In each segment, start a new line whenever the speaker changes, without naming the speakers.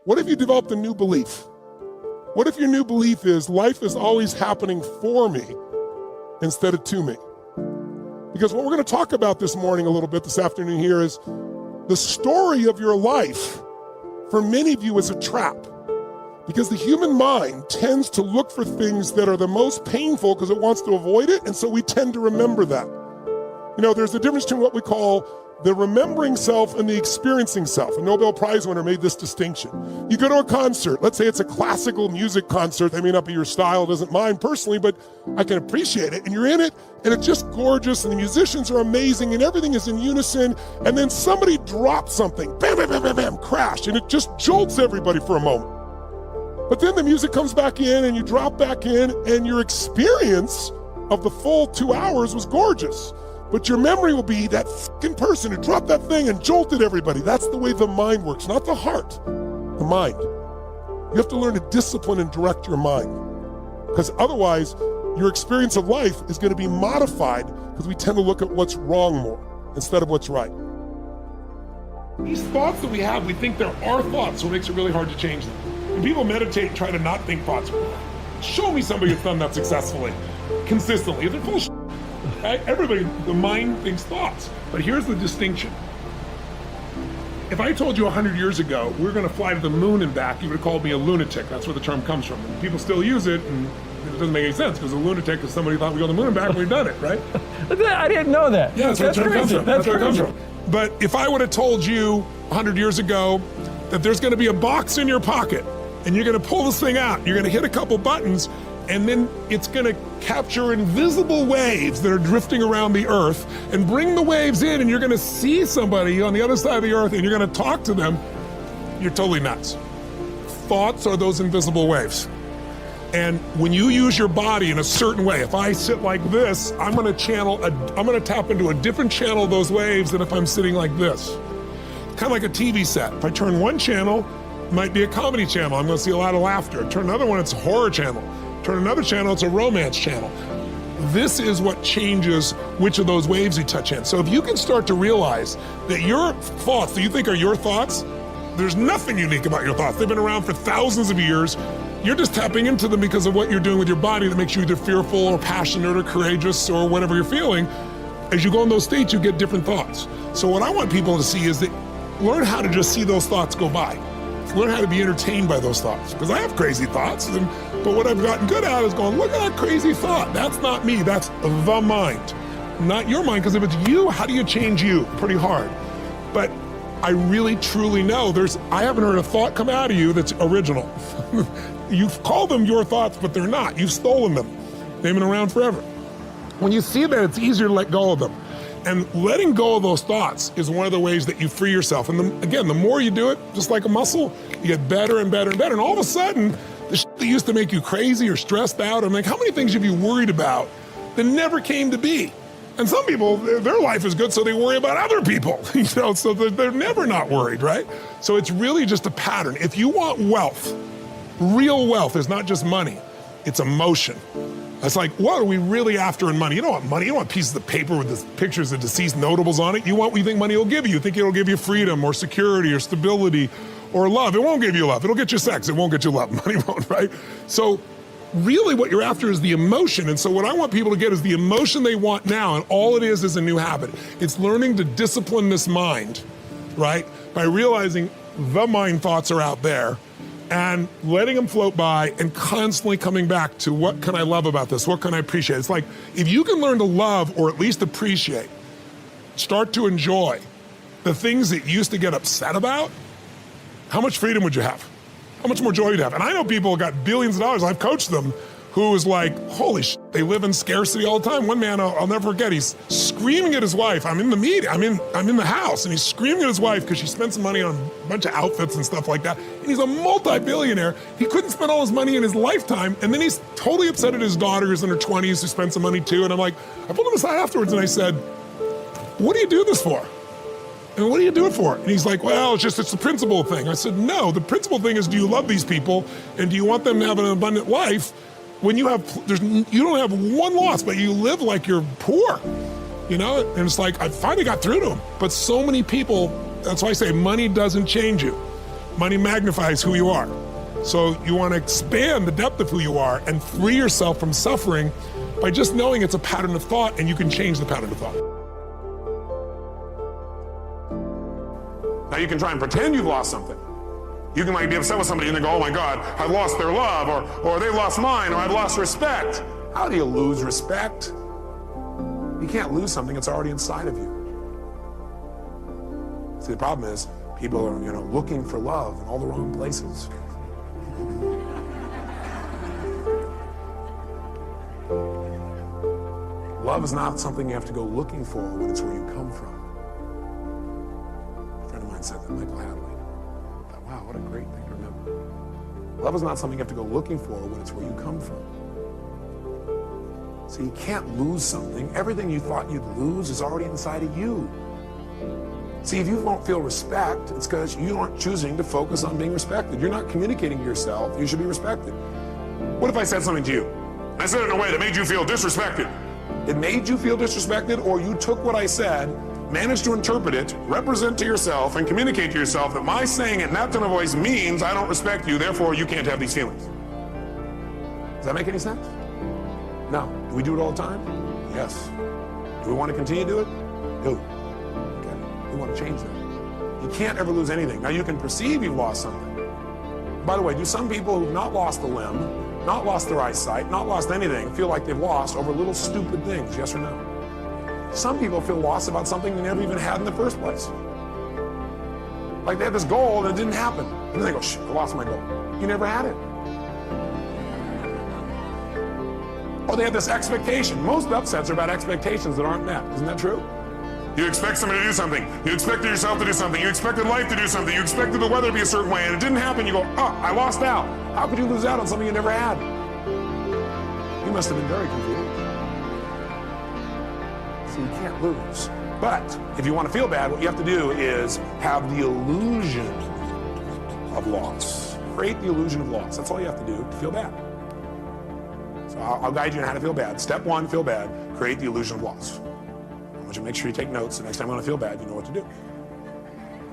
What if you developed a new belief? What if your new belief is life is always happening for me instead of to me? Because what we're going to talk about this morning a little bit, this afternoon here, is the story of your life for many of you is a trap. Because the human mind tends to look for things that are the most painful because it wants to avoid it, and so we tend to remember that. You know, there's a difference between what we call the remembering self and the experiencing self. A Nobel Prize winner made this distinction. You go to a concert, let's say it's a classical music concert, that may not be your style, doesn't mind personally, but I can appreciate it, and you're in it, and it's just gorgeous, and the musicians are amazing, and everything is in unison, and then somebody drops something, bam, bam, bam, bam, bam, crash, and it just jolts everybody for a moment. But then the music comes back in, and you drop back in, and your experience of the full 2 hours was gorgeous. But your memory will be that fucking person who dropped that thing and jolted everybody. That's the way the mind works, not the heart, the mind. You have to learn to discipline and direct your mind. Because otherwise, your experience of life is going to be modified because we tend to look at what's wrong more instead of what's right. These thoughts that we have, we think they're our thoughts, so it makes it really hard to change them. When people meditate and try to not think thoughts, show me somebody who's done that successfully, consistently. They're full of shit. Everybody, the mind thinks thoughts. But here's the distinction. If I told you 100 years ago, we're going to fly to the moon and back, you would have called me a lunatic. That's where the term comes from. And people still use it, and it doesn't make any sense, because a lunatic is somebody who thought we'd go to the moon and back, and we've done it, right?
I didn't know that.
Yeah, that's where it comes from. That's where it comes from. But if I would have told you 100 years ago that there's going to be a box in your pocket, and you're going to pull this thing out, you're going to hit a couple buttons, and then it's going to capture invisible waves that are drifting around the earth and bring the waves in, and you're going to see somebody on the other side of the earth and you're going to talk to them, you're totally nuts. Thoughts are those invisible waves. And when you use your body in a certain way, if I sit like this, I'm going to tap into a different channel of those waves than if I'm sitting like this. Kind of like a TV set. If I turn one channel, it might be a comedy channel. I'm going to see a lot of laughter. Turn another one, it's a horror channel. Turn another channel, it's a romance channel. This is what changes which of those waves you touch in. So if you can start to realize that your thoughts that you think are your thoughts, there's nothing unique about your thoughts. They've been around for thousands of years. You're just tapping into them because of what you're doing with your body that makes you either fearful or passionate or courageous or whatever you're feeling. As you go in those states, you get different thoughts. So what I want people to see is that learn how to just see those thoughts go by. Learn how to be entertained by those thoughts. Because I have crazy thoughts, but what I've gotten good at is going, look at that crazy thought. That's not me, that's the mind. Not your mind, because if it's you, how do you change you? Pretty hard. But I really, truly know I haven't heard a thought come out of you that's original. You've called them your thoughts, but they're not. You've stolen them. They've been around forever. When you see that, it's easier to let go of them. And letting go of those thoughts is one of the ways that you free yourself. And again, the more you do it, just like a muscle, you get better and better and better. And all of a sudden, the shit that used to make you crazy or stressed out, I'm like, how many things have you worried about that never came to be? And some people, their life is good, so they worry about other people, so they're never not worried, right? So it's really just a pattern. If you want wealth, real wealth is not just money, it's emotion. It's like, what are we really after in money? You don't want money, you don't want pieces of paper with the pictures of deceased notables on it. You want what you think money will give you. You think it'll give you freedom or security or stability or love. It won't give you love. It'll get you sex. It won't get you love. Money won't, right? So really what you're after is the emotion. And so what I want people to get is the emotion they want now, and all it is a new habit. It's learning to discipline this mind, right? By realizing the mind thoughts are out there and letting them float by and constantly coming back to what can I love about this? What can I appreciate? It's like, if you can learn to love or at least appreciate, start to enjoy the things that you used to get upset about, how much freedom would you have? How much more joy would you have? And I know people who got billions of dollars, I've coached them, who is like, holy shit, they live in scarcity all the time. One man, I'll never forget, he's screaming at his wife. I'm in the meeting, I'm in the house, and he's screaming at his wife because she spent some money on a bunch of outfits and stuff like that. And he's a multi-billionaire. He couldn't spend all his money in his lifetime. And then he's totally upset at his daughter who's in her 20s who spent some money too. And I'm like, I pulled him aside afterwards and I said, what do you do this for? And what do you do it for? And he's like, well, it's the principle thing. I said, no, the principle thing is, do you love these people? And do you want them to have an abundant life? When you don't have one loss, but you live like you're poor, And it's like, I finally got through to him. But so many people, that's why I say money doesn't change you. Money magnifies who you are. So you want to expand the depth of who you are and free yourself from suffering by just knowing it's a pattern of thought, and you can change the pattern of thought. Now you can try and pretend you've lost something. You can be upset with somebody and they go, oh my God, I've lost their love, or they've lost mine, or I've lost respect. How do you lose respect? You can't lose something that's already inside of you. See, the problem is people are, looking for love in all the wrong places. Love is not something you have to go looking for when it's where you come from. A friend of mine said that, Michael Hadley. I thought, wow, what a great thing to remember. Love is not something you have to go looking for when it's where you come from. So you can't lose something. Everything you thought you'd lose is already inside of you. See, if you won't feel respect, it's because you aren't choosing to focus on being respected. You're not communicating to yourself, you should be respected. What if I said something to you? I said it in a way that made you feel disrespected. It made you feel disrespected, or you took what I said, managed to interpret it, represent to yourself, and communicate to yourself that my saying it in that tone of voice means I don't respect you, therefore you can't have these feelings. Does that make any sense? No. Do we do it all the time? Yes. Do we want to continue to do it? No. Okay. We want to change that. You can't ever lose anything. Now you can perceive you've lost something. By the way, do some people who've not lost a limb, not lost their eyesight, not lost anything, feel like they've lost over little stupid things, yes or no? Some people feel lost about something they never even had in the first place. Like they had this goal and it didn't happen. And then they go, shit, I lost my goal. You never had it. Or they have this expectation. Most upsets are about expectations that aren't met. Isn't that true? You expect somebody to do something. You expected yourself to do something. You expected life to do something. You expected the weather to be a certain way, and it didn't happen. You go, oh, I lost out. How could you lose out on something you never had? You must have been very confused. So you can't lose. But if you want to feel bad, what you have to do is have the illusion of loss. Create the illusion of loss. That's all you have to do to feel bad. So I'll guide you on how to feel bad. Step one, feel bad. Create the illusion of loss. I want you to make sure you take notes. The next time you want to feel bad, you know what to do.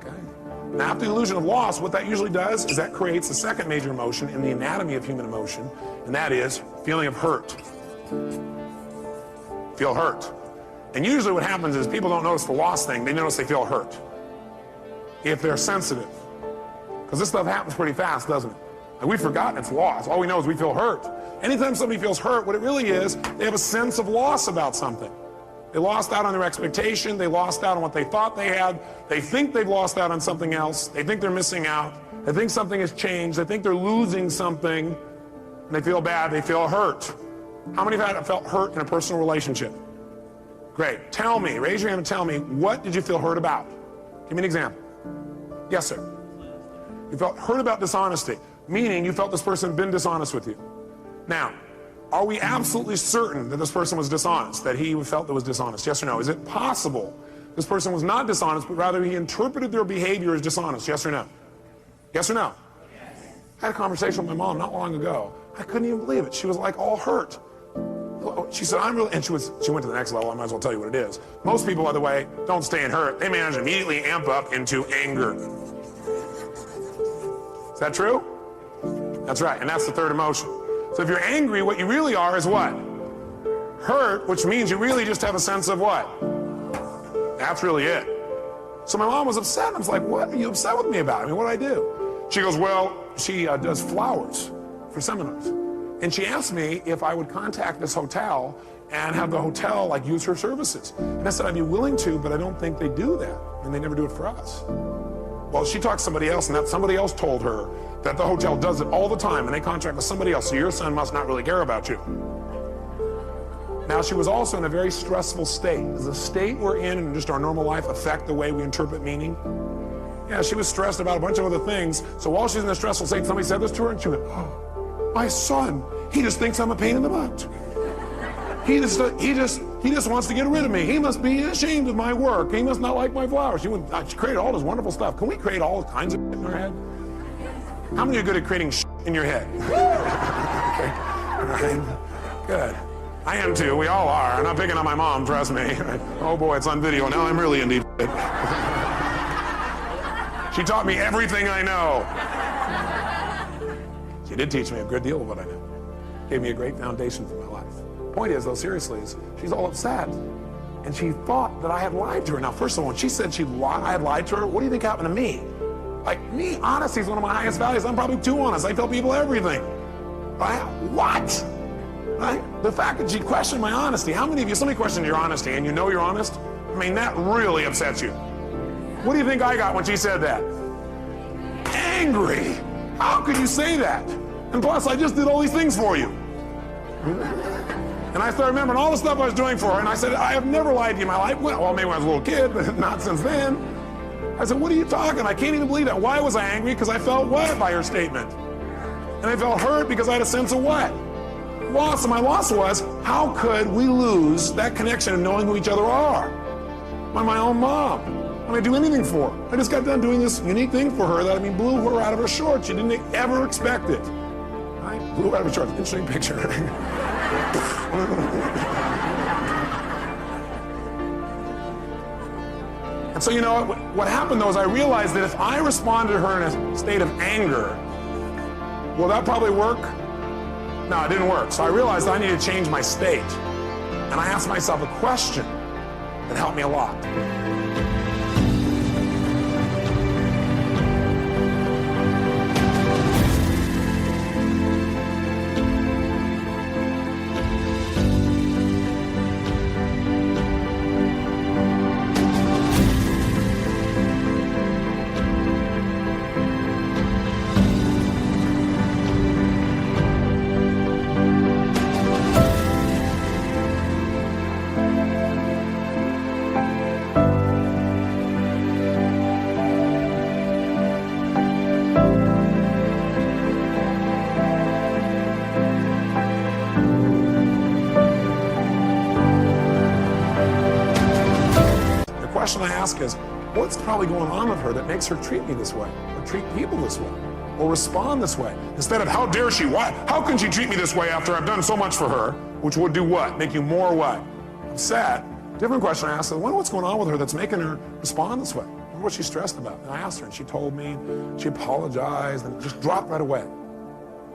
Okay? Now, after the illusion of loss, what that usually does is that creates the second major emotion in the anatomy of human emotion, and that is feeling of hurt. Feel hurt. And usually what happens is people don't notice the loss thing. They notice they feel hurt. If they're sensitive. Because this stuff happens pretty fast, doesn't it? And we've forgotten it's loss. All we know is we feel hurt. Anytime somebody feels hurt, what it really is, they have a sense of loss about something. They lost out on their expectation. They lost out on what they thought they had. They think they've lost out on something else. They think they're missing out. They think something has changed. They think they're losing something. And they feel bad. They feel hurt. How many have felt hurt in a personal relationship? Great. Tell me, raise your hand and tell me, what did you feel hurt about? Give me an example. Yes, sir. You felt hurt about dishonesty, meaning you felt this person had been dishonest with you. Now, are we absolutely certain that this person was dishonest, that he felt that was dishonest? Yes or no? Is it possible this person was not dishonest, but rather he interpreted their behavior as dishonest? Yes or no? Yes or no? Yes. I had a conversation with my mom not long ago. I couldn't even believe it. She was like all hurt. She said, I'm really, and she went to the next level. I might as well tell you what it is. Most people, by the way, don't stay in hurt. They manage to immediately amp up into anger. Is that true? That's right, and that's the third emotion. So if you're angry, what you really are is what? Hurt, which means you really just have a sense of what? That's really it. So my mom was upset. I was like, what are you upset with me about? I mean, what did I do? She goes, well, she does flowers for seminars. And she asked me if I would contact this hotel and have the hotel like use her services. And I said, I'd be willing to, but I don't think they do that. And they never do it for us. Well, she talked to somebody else, and that somebody else told her that the hotel does it all the time, and they contract with somebody else, so your son must not really care about you. Now, she was also in a very stressful state. Does the state we're in just our normal life affect the way we interpret meaning? Yeah, she was stressed about a bunch of other things, so while she's in a stressful state, somebody said this to her, and she went, oh, my son, he just thinks I'm a pain in the butt. He just wants to get rid of me. He must be ashamed of my work. He must not like my flowers. She created all this wonderful stuff. Can we create all kinds of shit in our head? How many are good at creating shit in your head? Okay. All right. Good. I am too. We all are. I'm not picking on my mom, trust me. Oh boy, it's on video. Now I'm really in deep shit. She taught me everything I know. She did teach me a good deal of what I know. Gave me a great foundation for my life. Point is, though, seriously, is she's all upset. And she thought that I had lied to her. Now, first of all, when she said I had lied to her, what do you think happened to me? Like, me, honesty is one of my highest values. I'm probably too honest. I tell people everything. Right? What? Right? The fact that she questioned my honesty. How many of you, somebody questioned your honesty and you know you're honest? I mean, that really upsets you. What do you think I got when she said that? Angry. How could you say that? And plus, I just did all these things for you. And I started remembering all the stuff I was doing for her, and I said, I have never lied to you in my life. Well, maybe when I was a little kid, but not since then. I said, what are you talking? I can't even believe that. Why was I angry? Because I felt what by her statement? And I felt hurt because I had a sense of what? Loss. And my loss was, how could we lose that connection of knowing who each other are? My own mom. I'm gonna do anything for her. I just got done doing this unique thing for her that, blew her out of her shorts. She didn't ever expect it. I blew her out of her shorts. Interesting picture. And so, you know, what happened though is I realized that if I responded to her in a state of anger, will that probably work? No, it didn't work. So I realized I needed to change my state. And I asked myself a question that helped me a lot. The question I ask is, what's probably going on with her that makes her treat me this way, or treat people this way, or respond this way? Instead of, how dare she, why? How can she treat me this way after I've done so much for her? Which would do what? Make you more what? Upset. Different question I asked, I wonder what's going on with her that's making her respond this way? I wonder what she's stressed about. And I asked her, and she told me, she apologized, and just dropped right away.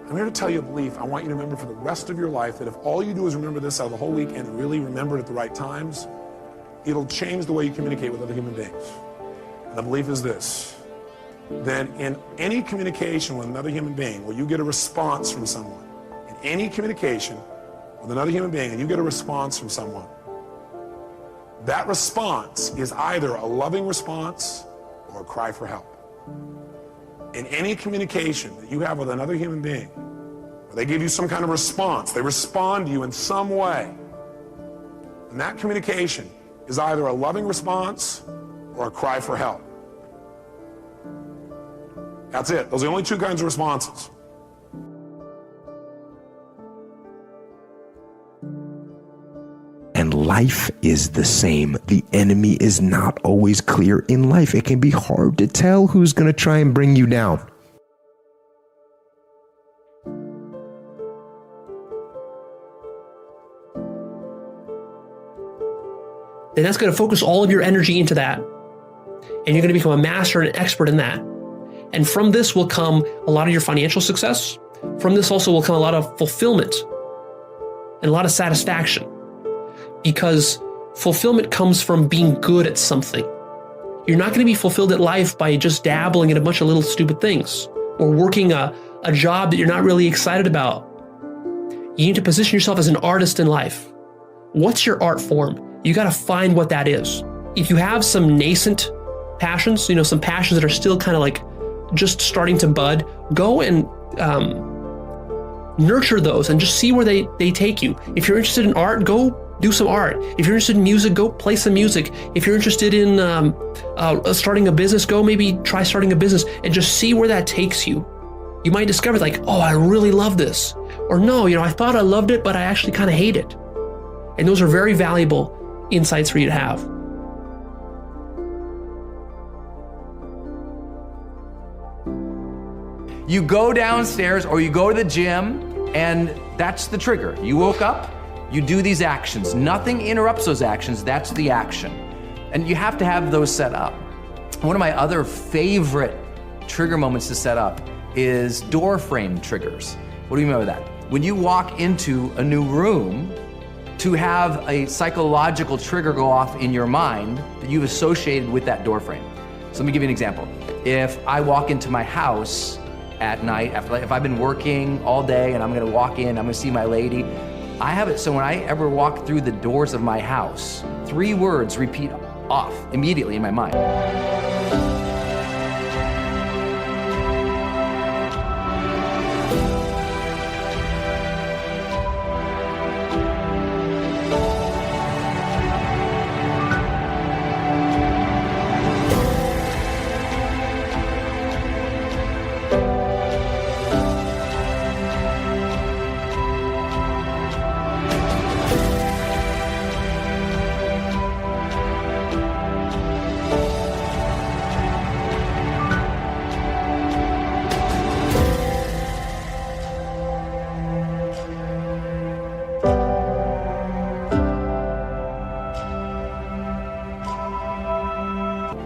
I'm here to tell you a belief I want you to remember for the rest of your life, that if all you do is remember this out of the whole week and really remember it at the right times, it'll change the way you communicate with other human beings. And the belief is this, that in any communication with another human being where you get a response from someone, in any communication with another human being and you get a response from someone, that response is either a loving response or a cry for help. In any communication that you have with another human being, where they give you some kind of response, they respond to you in some way, and that communication is either a loving response or a cry for help. That's it. Those are the only two kinds of responses.
And life is the same. The enemy is not always clear in life. It can be hard to tell who's going to try and bring you down.
Then that's going to focus all of your energy into that. And you're going to become a master and an expert in that. And from this will come a lot of your financial success. From this also will come a lot of fulfillment and a lot of satisfaction. Because fulfillment comes from being good at something. You're not going to be fulfilled at life by just dabbling in a bunch of little stupid things or working a job that you're not really excited about. You need to position yourself as an artist in life. What's your art form? You got to find what that is. If you have some nascent passions, some passions that are still kind of like just starting to bud, go and nurture those and just see where they take you. If you're interested in art, go do some art. If you're interested in music, go play some music. If you're interested in starting a business, go maybe try starting a business and just see where that takes you. You might discover like, oh, I really love this. Or no, I thought I loved it, but I actually kind of hate it. And those are very valuable insights for you to have.
You go downstairs or you go to the gym and that's the trigger. You woke up, you do these actions. Nothing interrupts those actions, that's the action. And you have to have those set up. One of my other favorite trigger moments to set up is door frame triggers. What do you mean by that? When you walk into a new room, to have a psychological trigger go off in your mind that you've associated with that door frame. So let me give you an example. If I walk into my house at night, if I've been working all day and I'm gonna walk in, I'm gonna see my lady, I have it so when I ever walk through the doors of my house, 3 words repeat off immediately in my mind.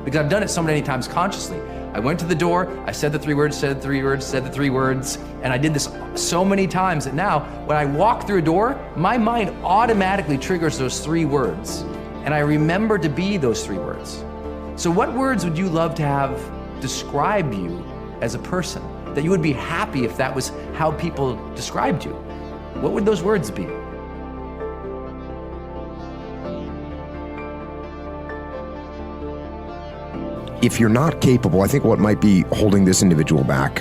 Because I've done it so many times consciously. I went to the door, I said the 3 words, said the 3 words, said the 3 words, and I did this so many times that now when I walk through a door, my mind automatically triggers those 3 words. And I remember to be those 3 words. So what words would you love to have describe you as a person? That you would be happy if that was how people described you? What would those words be?
If you're not capable, I think what might be holding this individual back,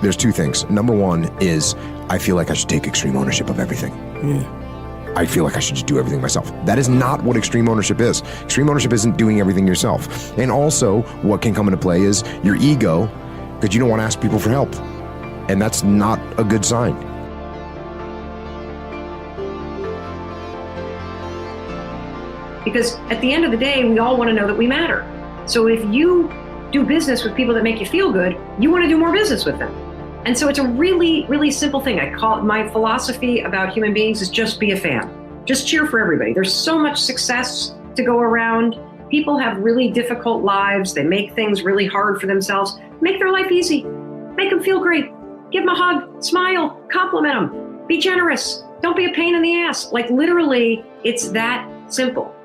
there's 2 things. Number 1 is, I feel like I should take extreme ownership of everything. I feel like I should just do everything myself. That is not what extreme ownership is. Extreme ownership isn't doing everything yourself. And also, what can come into play is your ego, because you don't want to ask people for help. And that's not a good sign.
Because at the end of the day, we all want to know that we matter. So if you do business with people that make you feel good, you want to do more business with them. And so it's a really, really simple thing. I call it, my philosophy about human beings is just be a fan. Just cheer for everybody. There's so much success to go around. People have really difficult lives. They make things really hard for themselves. Make their life easy. Make them feel great. Give them a hug, smile, compliment them. Be generous. Don't be a pain in the ass. Like literally, it's that simple.